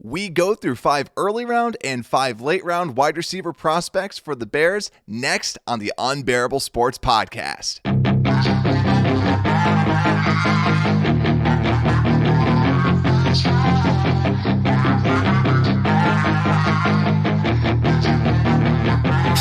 We go through 5 early round and 5 late round wide receiver prospects for the Bears next on the Unbearable Sports Podcast.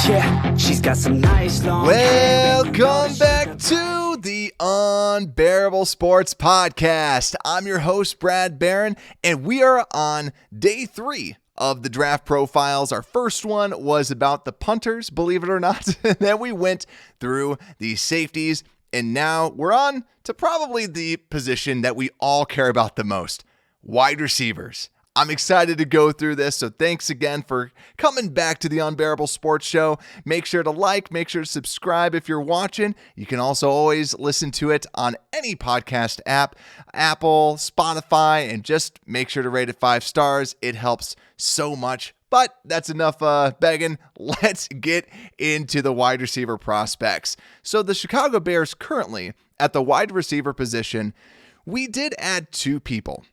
Yeah, she's got some nice long Welcome back to the Unbearable Sports Podcast. I'm your host, Brad Barron, and we are on day 3 of the draft profiles. Our first one was about the punters, believe it or not. Then we went through the safeties, and now we're on to probably the position that we all care about the most, wide receivers. I'm excited to go through this, so thanks again for coming back to the Unbearable Sports Show. Make sure to like, make sure to subscribe if you're watching. You can also always listen to it on any podcast app, Apple, Spotify, and just make sure to rate it 5 stars. It helps so much. But that's enough begging. Let's get into the wide receiver prospects. So the Chicago Bears currently at the wide receiver position, we did add 2 people.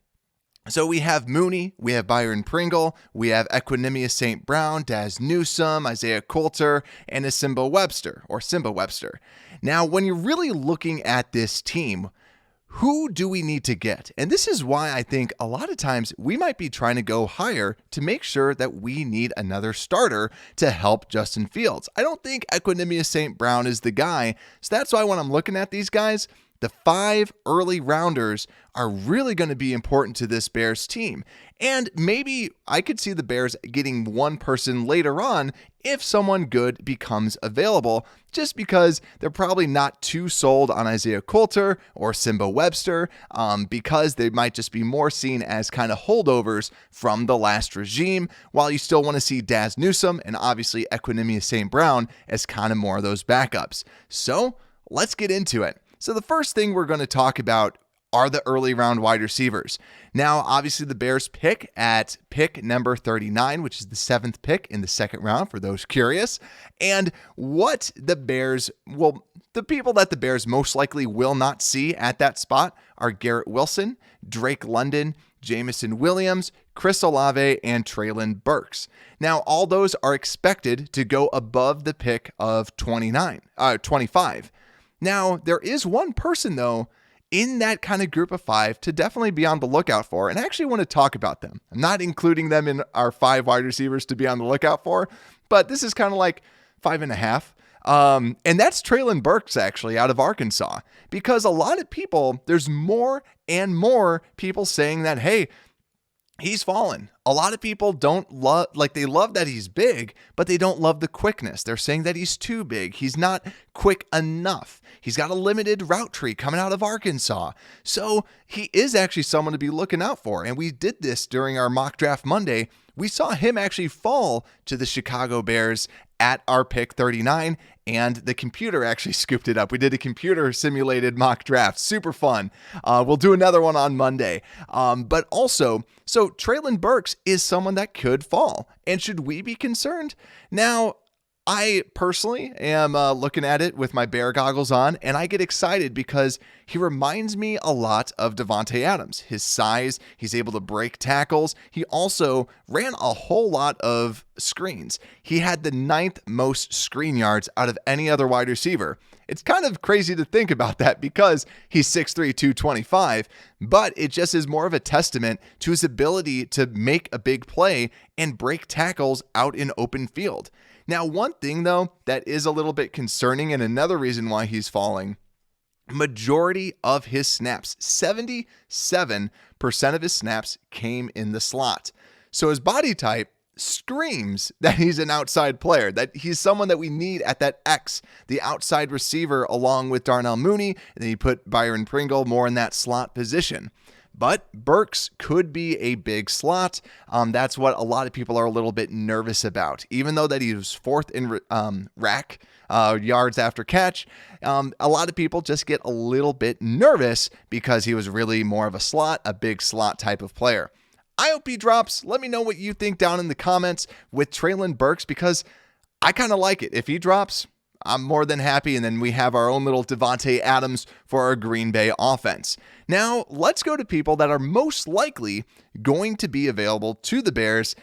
So we have Mooney, we have Byron Pringle, we have Equanimeous St. Brown, Daz Newsome, Isaiah Coulter, and Simba Webster. Now, when you're really looking at this team, who do we need to get? And this is why I think a lot of times we might be trying to go higher to make sure that we need another starter to help Justin Fields. I don't think Equanimeous St. Brown is the guy, so that's why when I'm looking at these guys, the 5 early rounders are really going to be important to this Bears team. And maybe I could see the Bears getting one person later on if someone good becomes available, just because they're probably not too sold on Isaiah Coulter or Simba Webster, because they might just be more seen as kind of holdovers from the last regime, while you still want to see Daz Newsome and obviously Equanimeous St. Brown as kind of more of those backups. So let's get into it. So the first thing we're going to talk about are the early round wide receivers. Now, obviously, the Bears pick at pick number 39, which is the 7th pick in the second round, for those curious. And what the Bears, the people that the Bears most likely will not see at that spot are Garrett Wilson, Drake London, Jamison Williams, Chris Olave, and Treylon Burks. Now, all those are expected to go above the pick of 25. Now, there is one person, though, in that kind of group of 5 to definitely be on the lookout for, and I actually want to talk about them. I'm not including them in our 5 wide receivers to be on the lookout for, but this is kind of like 5.5. And that's Treylon Burks, actually, out of Arkansas, because a lot of people, there's more and more people saying that, hey, he's fallen. A lot of people don't love, they love that he's big, but they don't love the quickness. They're saying that he's too big. He's not quick enough. He's got a limited route tree coming out of Arkansas. So he is actually someone to be looking out for. And we did this during our mock draft Monday. We saw him actually fall to the Chicago Bears at our pick 39, and the computer actually scooped it up. We did a computer simulated mock draft. Super fun. We'll do another one on Monday. But also, so Treylon Burks is someone that could fall. And should we be concerned? Now, I personally am looking at it with my bear goggles on, and I get excited because he reminds me a lot of Davante Adams. His size, he's able to break tackles. He also ran a whole lot of screens. He had the 9th most screen yards out of any other wide receiver. It's kind of crazy to think about that because he's 6'3", 225, but it just is more of a testament to his ability to make a big play and break tackles out in open field. Now, one thing, though, that is a little bit concerning, and another reason why he's falling, majority of his snaps, 77% of his snaps came in the slot. So his body type screams that he's an outside player, that he's someone that we need at that X, the outside receiver, along with Darnell Mooney, and then you put Byron Pringle more in that slot position. But Burks could be a big slot. That's what a lot of people are a little bit nervous about. Even though that he was 4th in rack yards after catch, a lot of people just get a little bit nervous because he was really more of a big slot type of player. I hope he drops. Let me know what you think down in the comments with Treylon Burks, because I kind of like it. If he drops, I'm more than happy. And then we have our own little Devontae Adams for our Green Bay offense. Now, let's go to people that are most likely going to be available to the Bears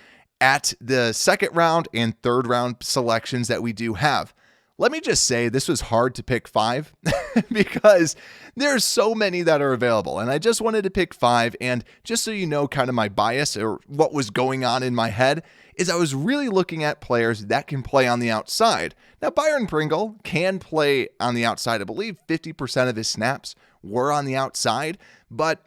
at the second round and third round selections that we do have. Let me just say this was hard to pick 5 because there's so many that are available. And I just wanted to pick 5. And just so you know kind of my bias or what was going on in my head is I was really looking at players that can play on the outside. Now, Byron Pringle can play on the outside. I believe 50% of his snaps were on the outside, but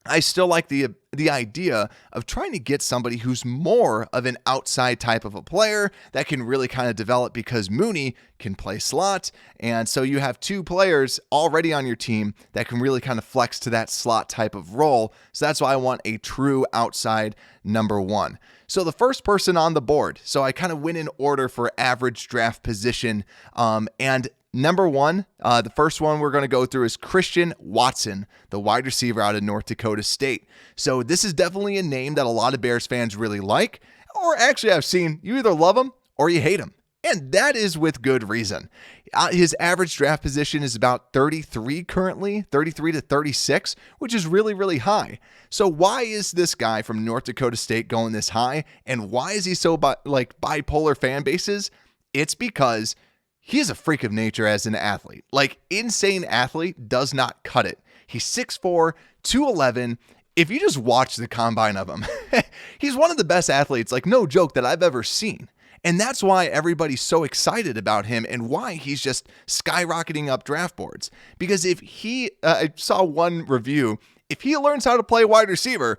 I still like the idea of trying to get somebody who's more of an outside type of a player that can really kind of develop, because Mooney can play slot. And so you have 2 players already on your team that can really kind of flex to that slot type of role. So that's why I want a true outside number 1. So the first person on the board, so I kind of went in order for average draft position. And number 1, the first one we're going to go through is Christian Watson, the wide receiver out of North Dakota State. So this is definitely a name that a lot of Bears fans really like, or actually I've seen you either love him or you hate him. And that is with good reason. His average draft position is about 33 currently, 33 to 36, which is really, really high. So why is this guy from North Dakota State going this high? And why is he so bipolar fan bases? It's because he's a freak of nature as an athlete. Like, insane athlete does not cut it. He's 6'4", 211. If you just watch the combine of him, he's one of the best athletes, like no joke, that I've ever seen. And that's why everybody's so excited about him and why he's just skyrocketing up draft boards. Because if he, I saw one review, if he learns how to play wide receiver,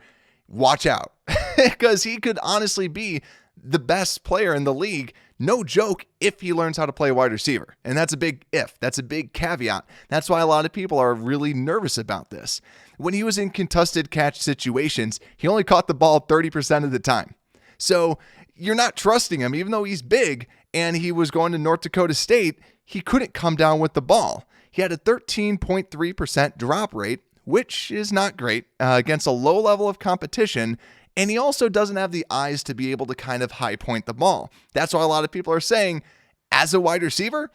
watch out. Because he could honestly be the best player in the league, no joke, if he learns how to play wide receiver. And that's a big if. That's a big caveat. That's why a lot of people are really nervous about this. When he was in contested catch situations, he only caught the ball 30% of the time. So you're not trusting him, even though he's big and he was going to North Dakota State, he couldn't come down with the ball. He had a 13.3% drop rate, which is not great against a low level of competition. And he also doesn't have the eyes to be able to kind of high point the ball. That's why a lot of people are saying, as a wide receiver,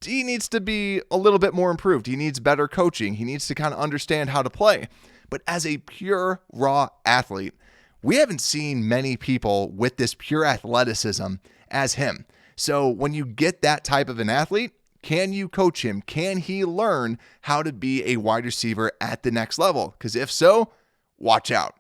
he needs to be a little bit more improved. He needs better coaching. He needs to kind of understand how to play. But as a pure raw athlete, we haven't seen many people with this pure athleticism as him. So when you get that type of an athlete, can you coach him? Can he learn how to be a wide receiver at the next level? Because if so, watch out.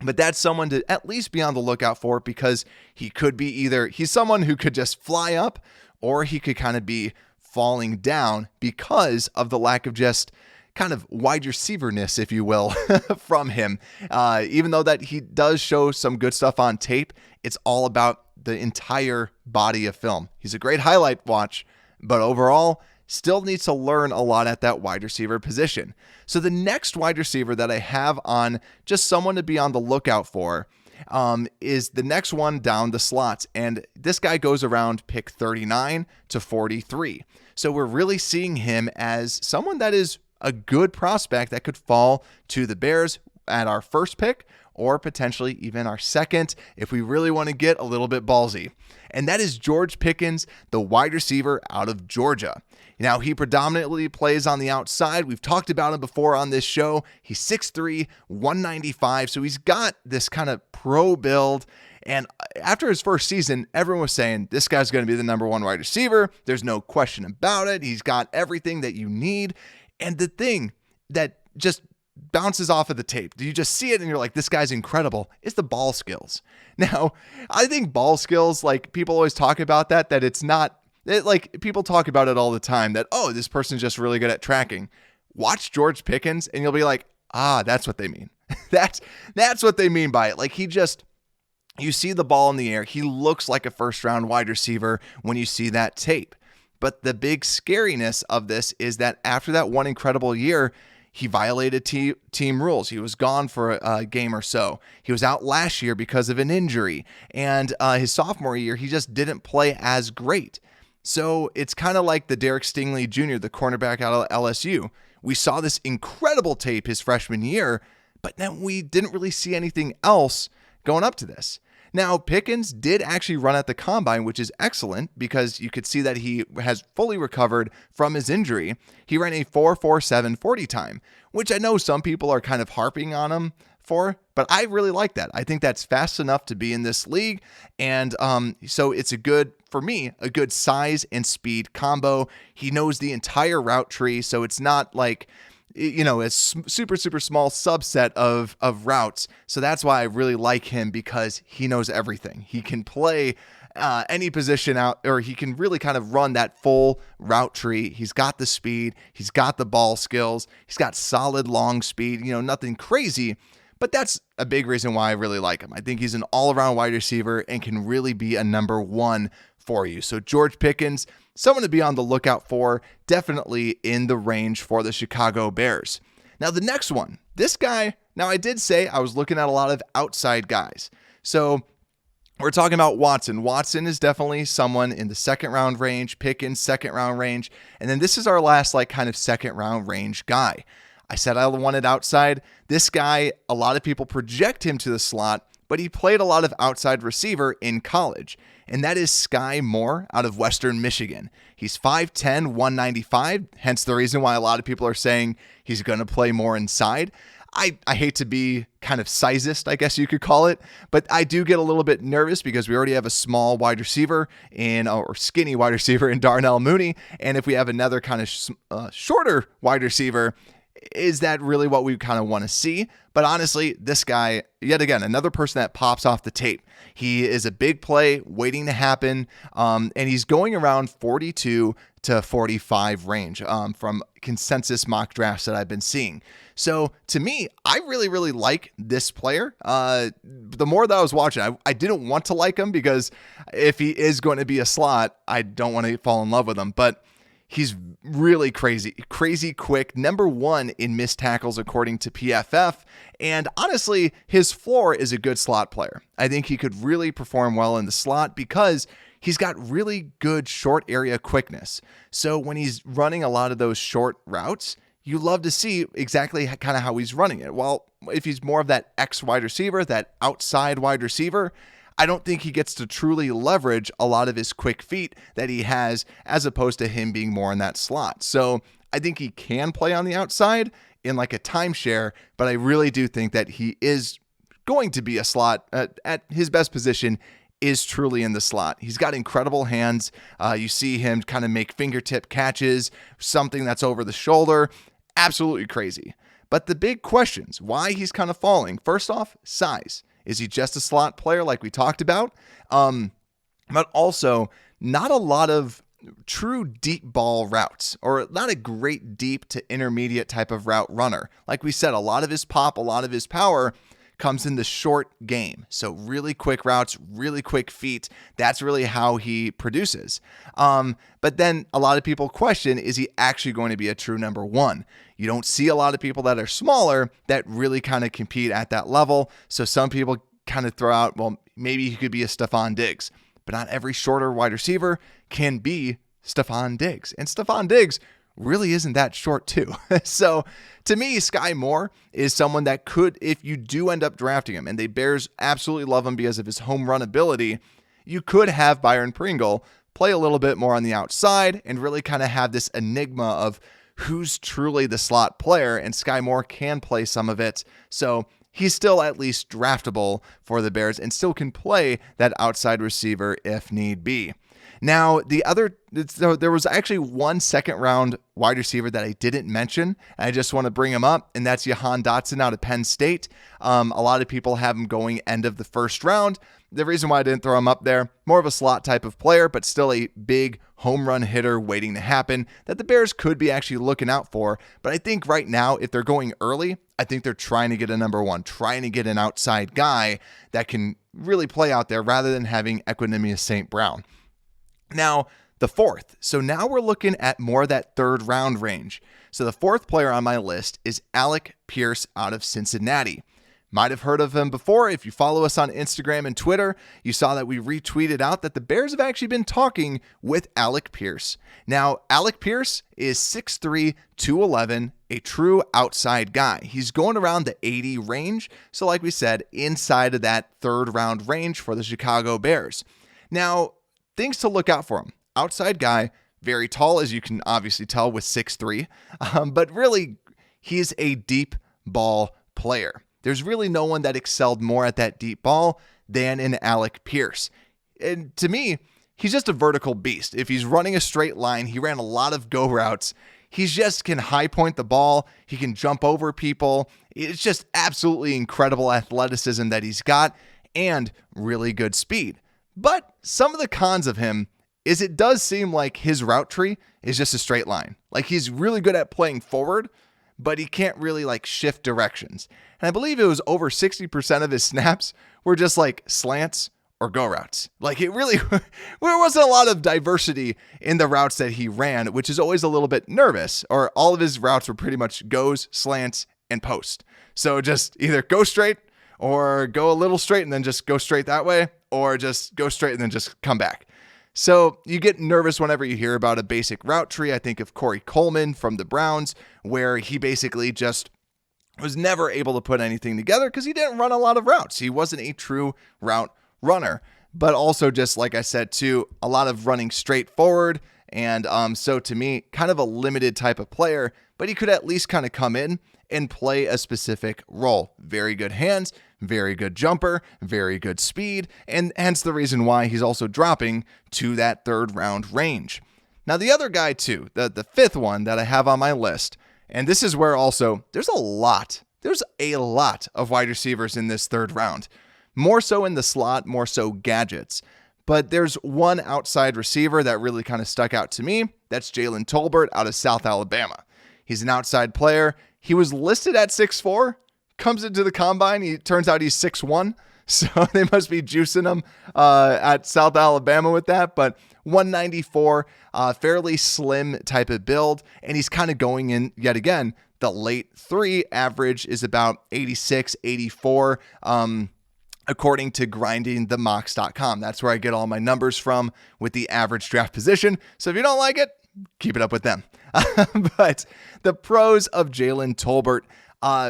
But that's someone to at least be on the lookout for, because he could be he's someone who could just fly up, or he could kind of be falling down because of the lack of just kind of wide receiverness, if you will, from him. Even though that he does show some good stuff on tape, it's all about the entire body of film. He's a great highlight watch, but overall, still needs to learn a lot at that wide receiver position. So the next wide receiver that I have on just someone to be on the lookout for is the next one down the slots. And this guy goes around pick 39 to 43. So we're really seeing him as someone that is a good prospect that could fall to the Bears at our first pick, or potentially even our second, if we really want to get a little bit ballsy. And that is George Pickens, the wide receiver out of Georgia. Now, he predominantly plays on the outside. We've talked about him before on this show. He's 6'3", 195, so he's got this kind of pro build. And after his first season, everyone was saying, this guy's going to be the number 1 wide receiver. There's no question about it. He's got everything that you need. And the thing that just bounces off of the tape, you just see it and you're like, this guy's incredible, is the ball skills. Now, I think ball skills, like, people always talk about that it's not, like, people talk about it all the time that, oh, this person's just really good at tracking. Watch George Pickens and you'll be like, that's what they mean. that's what they mean by it. Like, you see the ball in the air. He looks like a first round wide receiver when you see that tape. But the big scariness of this is that after that one incredible year, he violated team rules. He was gone for a game or so. He was out last year because of an injury. And his sophomore year, he just didn't play as great. So it's kind of like the Derek Stingley Jr., the cornerback out of LSU. We saw this incredible tape his freshman year, but then we didn't really see anything else going up to this. Now, Pickens did actually run at the combine, which is excellent because you could see that he has fully recovered from his injury. He ran a 4.47 40 time, which I know some people are kind of harping on him for, but I really like that. I think that's fast enough to be in this league. And so it's a good size and speed combo. He knows the entire route tree, so it's not like, a super small subset of routes. So that's why I really like him, because he knows everything. He can play any position out, or he can really kind of run that full route tree. He's got the speed. He's got the ball skills. He's got solid long speed, nothing crazy. But that's a big reason why I really like him. I think he's an all-around wide receiver and can really be a number one for you. So George Pickens, someone to be on the lookout for, definitely in the range for the Chicago Bears. Now the next one, this guy, now I did say I was looking at a lot of outside guys. So we're talking about Watson. Watson is definitely someone in the second round range, Pickens second round range. And then this is our last kind of second round range guy. I said I wanted outside. This guy, a lot of people project him to the slot, but he played a lot of outside receiver in college, and that is Skye Moore out of Western Michigan. He's 5'10", 195, hence the reason why a lot of people are saying he's going to play more inside. I hate to be kind of sizist, I guess you could call it, but I do get a little bit nervous because we already have a small wide receiver or skinny wide receiver in Darnell Mooney, and if we have another kind of shorter wide receiver, is that really what we kind of want to see? But honestly, this guy, yet again, another person that pops off the tape. He is a big play waiting to happen, and he's going around 42 to 45 range from consensus mock drafts that I've been seeing. So to me, I really like this player. The more that I was watching, I didn't want to like him because if he is going to be a slot, I don't want to fall in love with him. But he's really crazy quick, number one in missed tackles according to PFF, and honestly, his floor is a good slot player. I think he could really perform well in the slot because he's got really good short area quickness. So when he's running a lot of those short routes, you love to see exactly kind of how he's running it. Well, if he's more of that X wide receiver, that outside wide receiver, I don't think he gets to truly leverage a lot of his quick feet that he has, as opposed to him being more in that slot. So I think he can play on the outside in like a timeshare, but I really do think that he is going to be a slot at his best position is truly in the slot. He's got incredible hands. You see him kind of make fingertip catches, something that's over the shoulder. Absolutely crazy. But the big questions, why he's kind of falling. First off, size. Is he just a slot player like we talked about? But also not a lot of true deep ball routes, or not a great deep to intermediate type of route runner. Like we said, a lot of his pop, a lot of his power comes in the short game. So really quick routes, really quick feet. That's really how he produces. But then a lot of people question, is he actually going to be a true number one? You don't see a lot of people that are smaller that really kind of compete at that level. So some people kind of throw out, well, maybe he could be a Stephon Diggs, but not every shorter wide receiver can be Stephon Diggs. And Stephon Diggs really isn't that short too. So to me, Skye Moore is someone that could, if you do end up drafting him, and the Bears absolutely love him because of his home run ability, you could have Byron Pringle play a little bit more on the outside and really kind of have this enigma of who's truly the slot player, and Skye Moore can play some of it. So he's still at least draftable for the Bears and still can play that outside receiver if need be. Now, there was actually one second round wide receiver that I didn't mention. I just want to bring him up, and that's Jahan Dotson out of Penn State. A lot of people have him going end of the first round. The reason why I didn't throw him up there, more of a slot type of player, but still a big home run hitter waiting to happen that the Bears could be actually looking out for. But I think right now, if they're going early, I think they're trying to get a number one, trying to get an outside guy that can really play out there rather than having Equanimeous St. Brown. Now, the fourth. So now we're looking at more of that third round range. So the fourth player on my list is Alec Pierce out of Cincinnati. might have heard of him before. If you follow us on Instagram and Twitter, you saw that we retweeted out that the Bears have actually been talking with Alec Pierce. Now, Alec Pierce is 6'3", 211, a true outside guy. He's going around the 80 range. So like we said, inside of that third round range for the Chicago Bears. Now, things to look out for him. Outside guy, very tall, as you can obviously tell with 6'3", but really, he's a deep ball player. There's really no one that excelled more at that deep ball than an Alec Pierce. And to me, he's just a vertical beast. If he's running a straight line, he ran a lot of go routes. He just can high point the ball. He can jump over people. It's just absolutely incredible athleticism that he's got and really good speed. But some of the cons of him is it does seem like his route tree is just a straight line. Like he's really good at playing forward, but he can't really like shift directions. And I believe it was over 60% of his snaps were just like slants or go routes. Like it really, there wasn't a lot of diversity in the routes that he ran, which is always a little bit nervous, or all of his routes were pretty much goes, slants, and post. So just either go straight or go a little straight and then just go straight that way, or just go straight and then just come back. So you get nervous whenever you hear about a basic route tree. I think of Corey Coleman from the Browns, where he basically just was never able to put anything together because he didn't run a lot of routes. He wasn't a true route runner, but also just like I said too, a lot of running straight forward. And so to me, kind of a limited type of player, but he could at least kind of come in and play a specific role. Very good hands, very good jumper, very good speed, and hence the reason why he's also dropping to that third round range. Now the other guy too, the fifth one that I have on my list, and this is where also there's a lot of wide receivers in this third round. More so in the slot, more so gadgets. But there's one outside receiver that really kind of stuck out to me. That's Jalen Tolbert out of South Alabama. He's an outside player. He was listed at 6'4", comes into the combine. He turns out he's 6'1", so they must be juicing him at South Alabama with that. But 194, fairly slim type of build, and he's kind of going in yet again. The late three average is about 86, 84. According to grindingthemocks.com. That's where I get all my numbers from with the average draft position. So if you don't like it, keep it up with them. But the pros of Jalen Tolbert,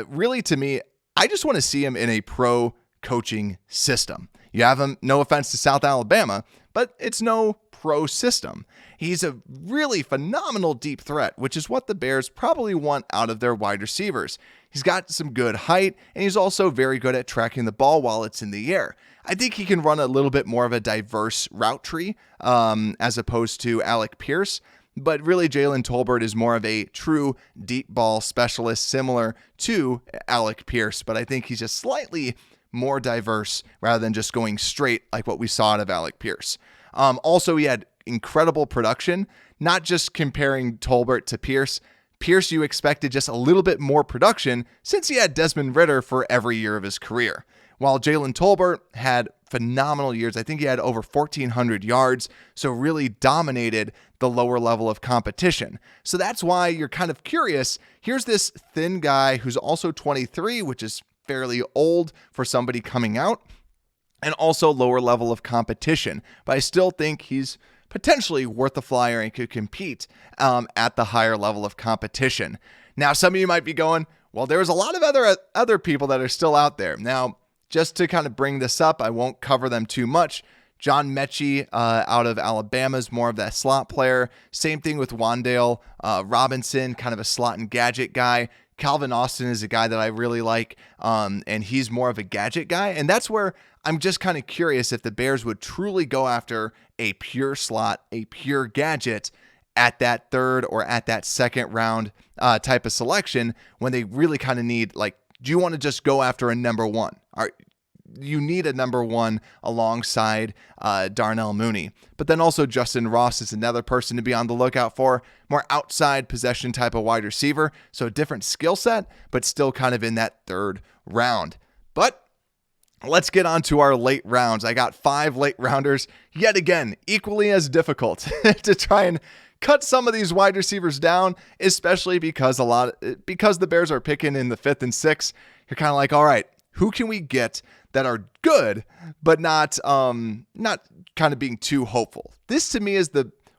really to me, I just want to see him in a pro coaching system. You have him, no offense to South Alabama, but it's no pro system. He's a really phenomenal deep threat, which is what the Bears probably want out of their wide receivers. He's got some good height, and he's also very good at tracking the ball while it's in the air. I think he can run a little bit more of a diverse route tree as opposed to Alec Pierce, but really Jalen Tolbert is more of a true deep ball specialist similar to Alec Pierce, but I think he's just slightly more diverse rather than just going straight like what we saw out of Alec Pierce. Also, he had incredible production, not just comparing Tolbert to Pierce. Pierce, you expected just a little bit more production since he had Desmond Ridder for every year of his career. While Jalen Tolbert had phenomenal years. I think he had over 1,400 yards, so really dominated the lower level of competition. So that's why you're kind of curious. Here's this thin guy who's also 23, which is fairly old for somebody coming out, and also lower level of competition. But I still think he's potentially worth the flyer and could compete at the higher level of competition. Now, some of you might be going, well, there's a lot of other people that are still out there. Now, just to kind of bring this up, I won't cover them too much. John Mechie out of Alabama is more of that slot player. Same thing with Wan'Dale Robinson, kind of a slot and gadget guy. Calvin Austin is a guy that I really like, and he's more of a gadget guy. And that's where I'm just kind of curious if the Bears would truly go after a pure slot, a pure gadget at that third or at that second round type of selection when they really kind of need, like, do you want to just go after a number one? You need a number one alongside Darnell Mooney. But then also Justin Ross is another person to be on the lookout for. More outside possession type of wide receiver. So a different skill set, but still kind of in that third round. But let's get on to our late rounds. I got 5 late rounders, yet again, equally as difficult to try and cut some of these wide receivers down, especially because the Bears are picking in the 5th and 6th. You're kind of like, all right, who can we get that are good, but not kind of being too hopeful. This to me is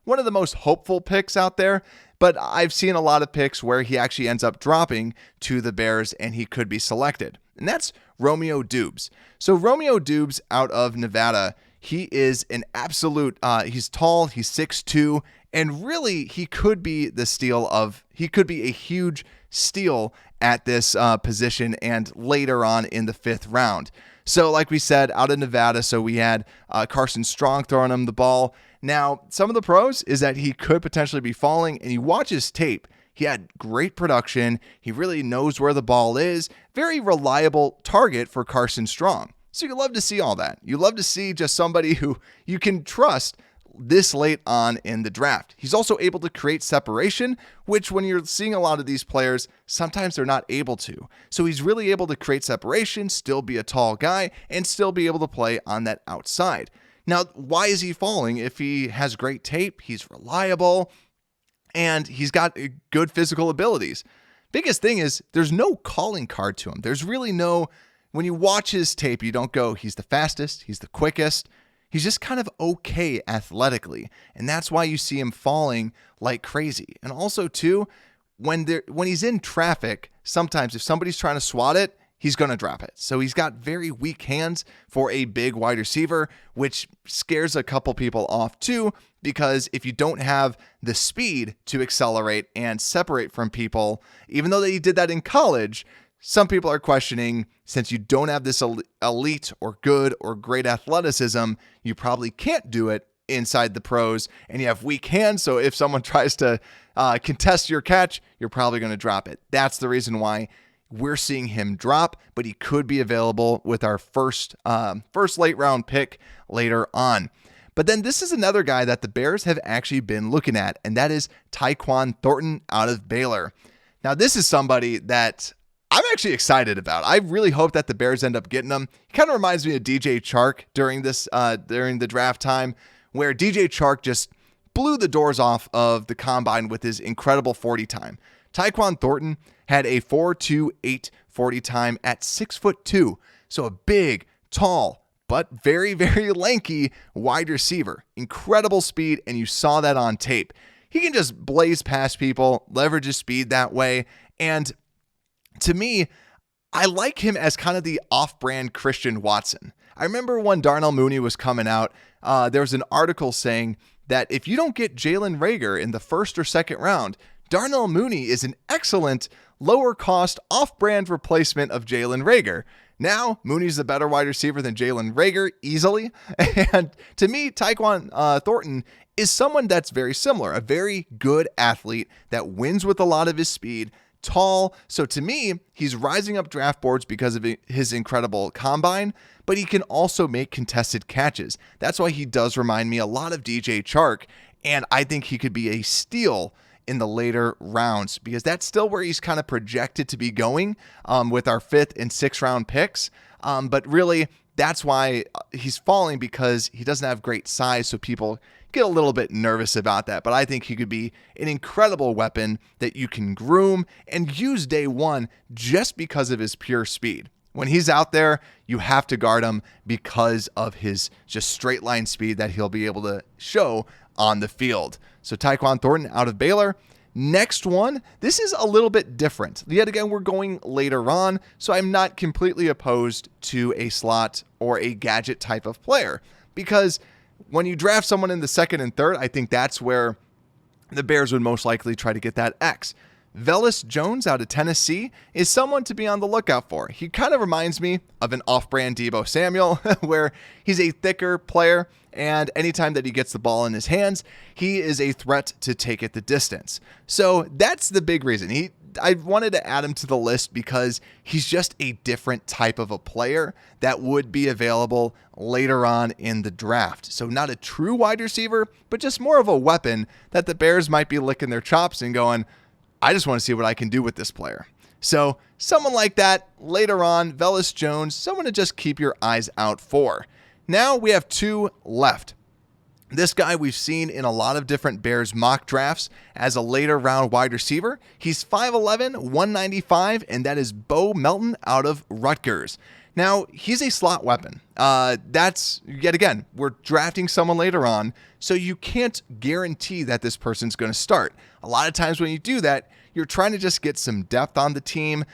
one of the most hopeful picks out there, but I've seen a lot of picks where he actually ends up dropping to the Bears and he could be selected. And that's Romeo Dubose. So Romeo Dubose out of Nevada, he is an absolute, he's tall, he's 6'2", and really he could be a huge steal at this position and later on in the 5th round. So like we said, out of Nevada, so we had Carson Strong throwing him the ball. Now, some of the pros is that he could potentially be falling, and you watch his tape. He had great production. He really knows where the ball is. Very reliable target for Carson Strong. So you love to see all that. You love to see just somebody who you can trust this late on in the draft. He's also able to create separation, which when you're seeing a lot of these players, sometimes they're not able to. So he's really able to create separation, still be a tall guy, and still be able to play on that outside. Now, why is he falling if he has great tape, he's reliable, and he's got good physical abilities? Biggest thing is there's no calling card to him. There's really no, when you watch his tape, you don't go, he's the fastest, he's the quickest. He's just kind of okay athletically, and that's why you see him falling like crazy. And also, too, when he's in traffic, sometimes if somebody's trying to swat it, he's going to drop it. So he's got very weak hands for a big wide receiver, which scares a couple people off, too, because if you don't have the speed to accelerate and separate from people, even though he did that in college, some people are questioning, since you don't have this elite or good or great athleticism, you probably can't do it inside the pros, and you have weak hands, so if someone tries to contest your catch, you're probably going to drop it. That's the reason why we're seeing him drop, but he could be available with our first late round pick later on. But then this is another guy that the Bears have actually been looking at, and that is Tyquan Thornton out of Baylor. Now, this is somebody that I'm actually excited about. I really hope that the Bears end up getting him. He kind of reminds me of DJ Chark during the draft time, where DJ Chark just blew the doors off of the combine with his incredible 40 time. Tyquan Thornton had a 4.28 40 time at 6'2", so a big, tall, but very, very lanky wide receiver. Incredible speed, and you saw that on tape. He can just blaze past people, leverage his speed that way, and to me, I like him as kind of the off-brand Christian Watson. I remember when Darnell Mooney was coming out, there was an article saying that if you don't get Jalen Reagor in the 1st or 2nd round, Darnell Mooney is an excellent lower-cost off-brand replacement of Jalen Reagor. Now, Mooney's a better wide receiver than Jalen Reagor easily. And to me, Tyquan Thornton is someone that's very similar, a very good athlete that wins with a lot of his speed, tall. So to me, he's rising up draft boards because of his incredible combine, but he can also make contested catches. That's why he does remind me a lot of DJ Chark, and I think he could be a steal in the later rounds because that's still where he's kind of projected to be going with our 5th and 6th round picks. But really, that's why he's falling, because he doesn't have great size, so people get a little bit nervous about that. But I think he could be an incredible weapon that you can groom and use day one just because of his pure speed. When he's out there, you have to guard him because of his just straight line speed that he'll be able to show on the field. So Tyquan Thornton out of Baylor. Next one, this is a little bit different. Yet again, we're going later on, so I'm not completely opposed to a slot or a gadget type of player, because when you draft someone in the 2nd and 3rd, I think that's where the Bears would most likely try to get that X. Velus Jones out of Tennessee is someone to be on the lookout for. He kind of reminds me of an off-brand Deebo Samuel, where he's a thicker player, and anytime that he gets the ball in his hands, he is a threat to take it the distance. So that's the big reason. I wanted to add him to the list because he's just a different type of a player that would be available later on in the draft. So not a true wide receiver, but just more of a weapon that the Bears might be licking their chops and going, I just want to see what I can do with this player. So someone like that later on, Velus Jones, someone to just keep your eyes out for. Now we have 2 left. This guy we've seen in a lot of different Bears mock drafts as a later round wide receiver. He's 5'11", 195, and that is Bo Melton out of Rutgers. Now, he's a slot weapon. That's, yet again, we're drafting someone later on, so you can't guarantee that this person's going to start. A lot of times when you do that, you're trying to just get some depth on the team,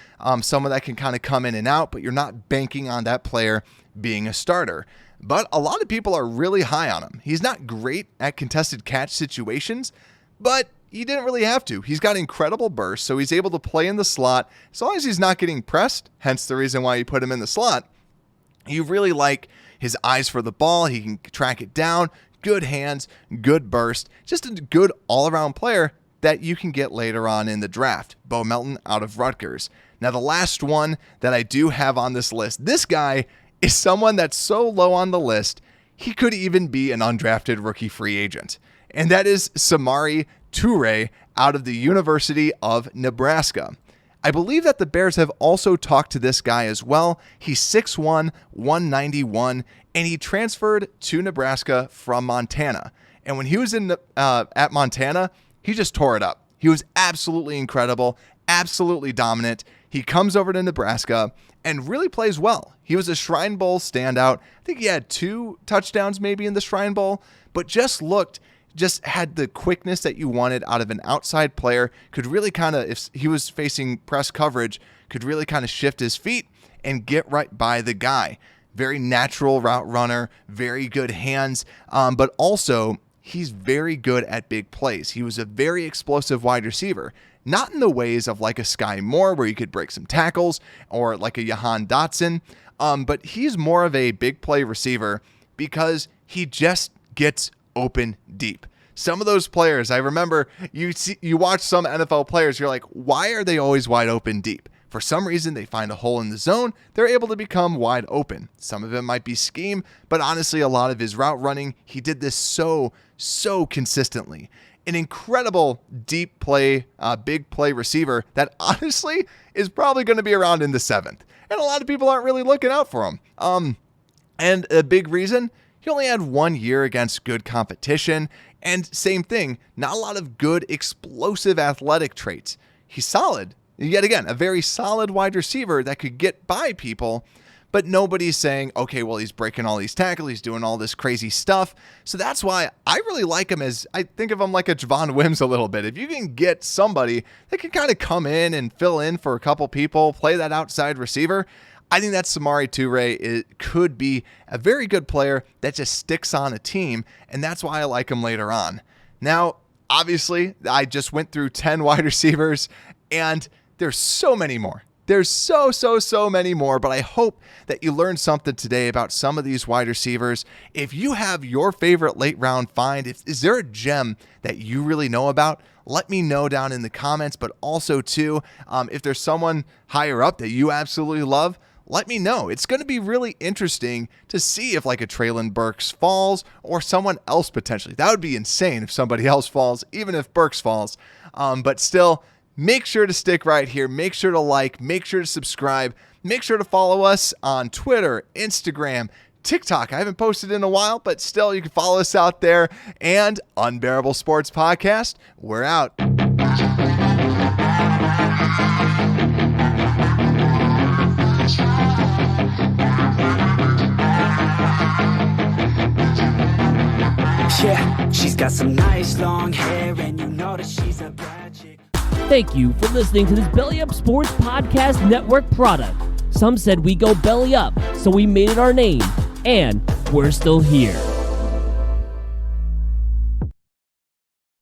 someone that can kind of come in and out, but you're not banking on that player being a starter. But a lot of people are really high on him. He's not great at contested catch situations, but he didn't really have to. He's got incredible burst, so he's able to play in the slot as long as he's not getting pressed, hence the reason why you put him in the slot. You really like his eyes for the ball. He can track it down, good hands, good burst, just a good all-around player that you can get later on in the draft. Bo Melton out of Rutgers. Now, the last one that I do have on this list, this guy is someone that's so low on the list, he could even be an undrafted rookie free agent. And that is Samori Toure out of the University of Nebraska. I believe that the Bears have also talked to this guy as well. He's 6'1", 191, and he transferred to Nebraska from Montana. And when he was at Montana, he just tore it up. He was absolutely incredible, absolutely dominant. He comes over to Nebraska and really plays well. He was a Shrine Bowl standout. I think he had 2 touchdowns maybe in the Shrine Bowl, but just had the quickness that you wanted out of an outside player, could really kind of, if he was facing press coverage, could really kind of shift his feet and get right by the guy. Very natural route runner, very good hands, but also he's very good at big plays. He was a very explosive wide receiver, not in the ways of like a Skye Moore where you could break some tackles or like a Jahan Dotson, but he's more of a big play receiver because he just gets open deep. Some of those players, I remember you watch some NFL players, you're like, why are they always wide open deep? For some reason, they find a hole in the zone, they're able to become wide open. Some of it might be scheme, but honestly, a lot of his route running, he did this so consistently. An incredible deep play, big play receiver that honestly is probably going to be around in the 7th. And a lot of people aren't really looking out for him. And a big reason, he only had 1 year against good competition. And same thing, not a lot of good explosive athletic traits. He's solid. Yet again, a very solid wide receiver that could get by people, but nobody's saying, okay, well, he's breaking all these tackles, he's doing all this crazy stuff. So that's why I really like him I think of him like a Javon Wims a little bit. If you can get somebody that can kind of come in and fill in for a couple people, play that outside receiver, I think that Samori Toure could be a very good player that just sticks on a team, and that's why I like him later on. Now, obviously, I just went through 10 wide receivers, and there's so many more. There's so many more, but I hope that you learned something today about some of these wide receivers. If you have your favorite late round find, is there a gem that you really know about? Let me know down in the comments, but also too, if there's someone higher up that you absolutely love, let me know. It's going to be really interesting to see if like a Traylon Burks falls or someone else potentially. That would be insane if somebody else falls, even if Burks falls. But still, make sure to stick right here. Make sure to like, make sure to subscribe, make sure to follow us on Twitter, Instagram, TikTok. I haven't posted in a while, but still you can follow us out there. And Unbearable Sports Podcast, we're out. Yeah, she's got some nice long hair, and you know that she's a bad chick. Thank you for listening to this Belly Up Sports Podcast Network product. Some said we go belly up, so we made it our name, and we're still here.